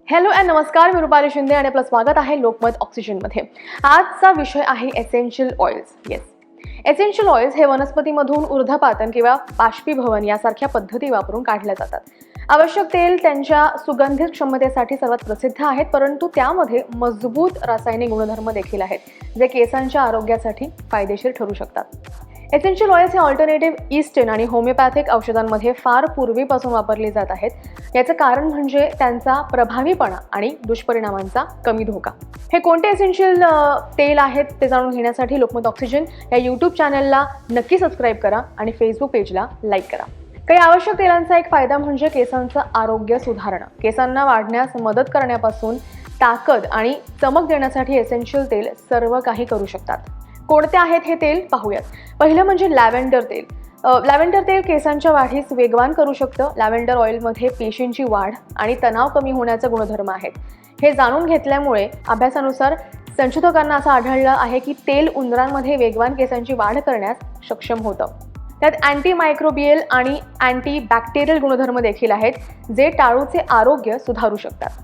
Hello and नमस्कार, मी रुपाली शिंदे आणि आपलं स्वागत आहे लोकमत ऑक्सिजनमध्ये. आजचा विषय आहे एसेन्शियल ऑइल्स. एसेन्शियल ऑइल्स हे वनस्पतीमधून ऊर्ध्वपातन किंवा बाष्पीभवन यासारख्या पद्धती वापरून काढल्या जातात. आवश्यक तेल त्यांच्या सुगंधित क्षमतेसाठी सर्वात प्रसिद्ध आहेत, परंतु त्यामध्ये मजबूत रासायनिक गुणधर्म देखील आहेत जे केसांच्या आरोग्यासाठी फायदेशीर ठरू शकतात. एसेन्शियल ऑइल्स हे ऑल्टरनेटिव्ह ईस्टर्न आणि होमिओपॅथिक औषधांमध्ये फार पूर्वीपासून वापरले जात आहेत. याचं कारण म्हणजे त्यांचा प्रभावीपणा आणि दुष्परिणामांचा कमी धोका. हे कोणते एसेन्शियल तेल आहेत ते जाणून घेण्यासाठी लोकमत ऑक्सिजन या यूट्यूब चॅनलला नक्की सबस्क्राईब करा आणि फेसबुक पेजला लाईक करा. काही आवश्यक तेलांचा एक फायदा म्हणजे केसांचं आरोग्य सुधारणं. केसांना वाढण्यास मदत करण्यापासून ताकद आणि चमक देण्यासाठी एसेन्शियल तेल सर्व काही करू शकतात. कोणते आहेत हे तेल पाहूयात. पहिलं म्हणजे लॅव्हेंडर तेल. लॅव्हेंडर तेल केसांच्या वाढीस वेगवान करू शकतं. लॅव्हेंडर ऑइलमध्ये पेशींची वाढ आणि तणाव कमी होण्याचे गुणधर्म आहेत. हे जाणून घेतल्यामुळे अभ्यासानुसार संशोधकांना असं आढळलं आहे की तेल उंदरांमध्ये वेगवान केसांची वाढ करण्यास सक्षम होतं. त्यात अँटीमायक्रोबियल आणि अँटीबॅक्टेरियल गुणधर्म देखील आहेत जे टाळूचे आरोग्य सुधारू शकतात.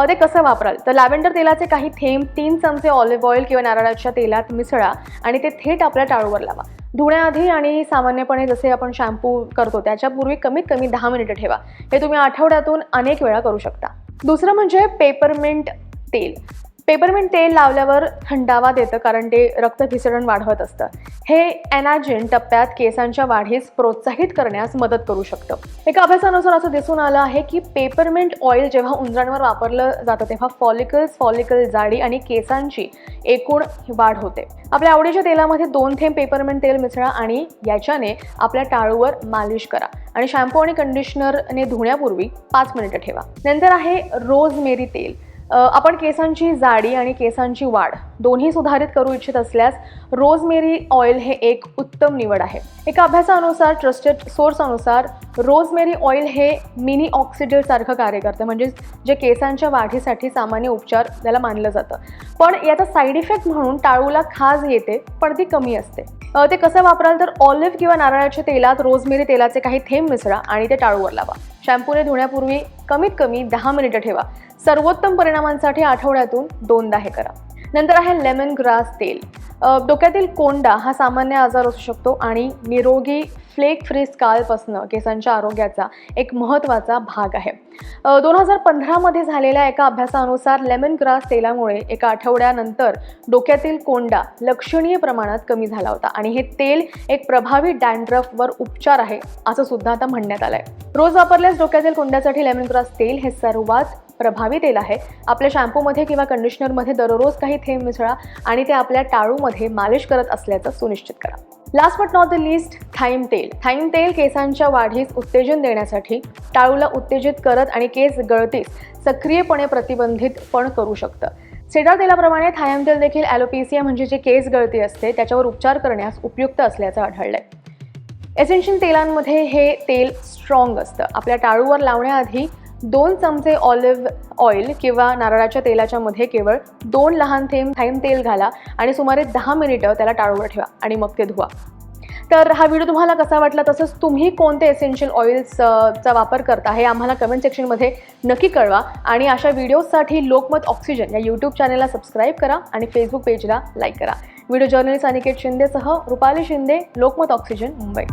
ते कसं वापराल तर लॅव्हेंडर तेलाचे काही थेंब 3 चमचे ऑलिव्ह ऑइल किंवा नारळाच्या तेलात मिसळा आणि ते थेट आपल्या टाळूवर लावा. धुण्याआधी आणि सामान्यपणे जसे आपण शॅम्पू करतो त्याच्यापूर्वी कमीत कमी 10 मिनिटं ठेवा. हे तुम्ही आठवड्यातून अनेक वेळा करू शकता. दुसरं म्हणजे पेपरमिंट तेल. पेपरमिंट तेल लावल्यावर थंडावा देतं कारण ते रक्त भिसरण वाढवत असतं. हे एनाजिन टप्प्यात केसांच्या वाढीस प्रोत्साहित करण्यास मदत करू शकतं. एका अभ्यासानुसार असं दिसून आलं आहे की पेपरमिंट ऑइल जेव्हा उंदरांवर वापरलं जातं तेव्हा फॉलिकल जाडी आणि केसांची एकूण वाढ होते. आपल्या आवडीच्या तेलामध्ये 2 थेंब पेपरमिंट तेल मिसळा आणि याच्याने आपल्या टाळूवर मालिश करा आणि शॅम्पू आणि कंडिशनरने धुण्यापूर्वी 5 मिनिटं ठेवा. नंतर आहे रोजमेरी तेल. आपण केसांची जाडी आणि केसांची वाढ दोन्ही सुधारित करू इच्छित असल्यास रोजमेरी ऑइल हे एक उत्तम निवड आहे. एका अभ्यासानुसार ट्रस्टेड सोर्सनुसार रोजमेरी ऑइल हे मिनी ऑक्सिडेट सारखं कार्य करतं, म्हणजे जे केसांच्या वाढीसाठी सामान्य उपचार त्याला मानलं जातं. पण याचा साईड इफेक्ट म्हणून टाळूला खाज येते, पण ती कमी असते. ते कसं वापराल तर ऑलिव्ह किंवा नारळाच्या तेलात रोजमेरी तेलाचे काही थेंब मिसळा आणि ते टाळूवर लावा. शॅम्पूने धुण्यापूर्वी कमीत कमी 10 मिनिटं ठेवा. सर्वोत्तम परिणामांसाठी आठवड्यातून 2दा हे करा. नंतर आहे लेमन ग्रास तेल. डोक्यातील कोंडा हा सामान्य आजार असू शकतो आणि निरोगी फ्लेक फ्री स्काल्पपासून केसांच्या आरोग्याचा एक महत्त्वाचा भाग आहे. 2015 झालेल्या एका अभ्यासानुसार लेमन ग्रास तेलामुळे एका आठवड्यानंतर डोक्यातील कोंडा लक्षणीय प्रमाणात कमी झाला होता आणि हे तेल एक प्रभावी डॅन्ड्रफवर उपचार आहे असं सुद्धा आता म्हणण्यात आलंय. रोज वापरल्यास डोक्यातील कोंड्यासाठी लेमन ग्रास तेल हे सर्वात प्रभावी तेल आहे. आपल्या शॅम्पूमध्ये किंवा कंडिशनरमध्ये दररोज काही थेंब मिसळा आणि ते आपल्या टाळूमध्ये मालिश करत असल्याचं सुनिश्चित करा. Last but not the least, thyme तेल. थाईम तेल केसांच्या वाढीस उत्तेजन देण्यासाठी टाळूला उत्तेजित करत आणि केस गळतीस सक्रियपणे प्रतिबंधित पण करू शकतं. सेडार तेलाप्रमाणे थायम तेल देखील ॲलोपेसिया म्हणजे जे केस गळती असते त्याच्यावर उपचार करण्यास उपयुक्त असल्याचं आढळलंय. एसेन्शियल तेलांमध्ये हे तेल स्ट्रॉंग असतं. आपल्या टाळूवर लावण्याआधी 2 चमचे ऑलिव्ह ऑइल किंवा नारळाच्या तेलाच्या मध्ये केवळ 2 लहान थेंब थाईम तेल घाला आणि सुमारे 10 मिनिटं त्याला टाळूवर ठेवा आणि मग ते धुवा. तर हा व्हिडिओ तुम्हाला कसा वाटला, तसंच तुम्ही कोणते एसेन्शियल ऑइल्सचा वापर करता हे आम्हाला कमेंट सेक्शनमध्ये नक्की कळवा. आणि अशा व्हिडिओजसाठी लोकमत ऑक्सिजन या यूट्यूब चॅनलला सबस्क्राईब करा आणि फेसबुक पेजला लाईक करा. व्हिडिओ जर्नलिस्ट अनिकेत शिंदेसह रुपाली शिंदे, लोकमत ऑक्सिजन, मुंबई.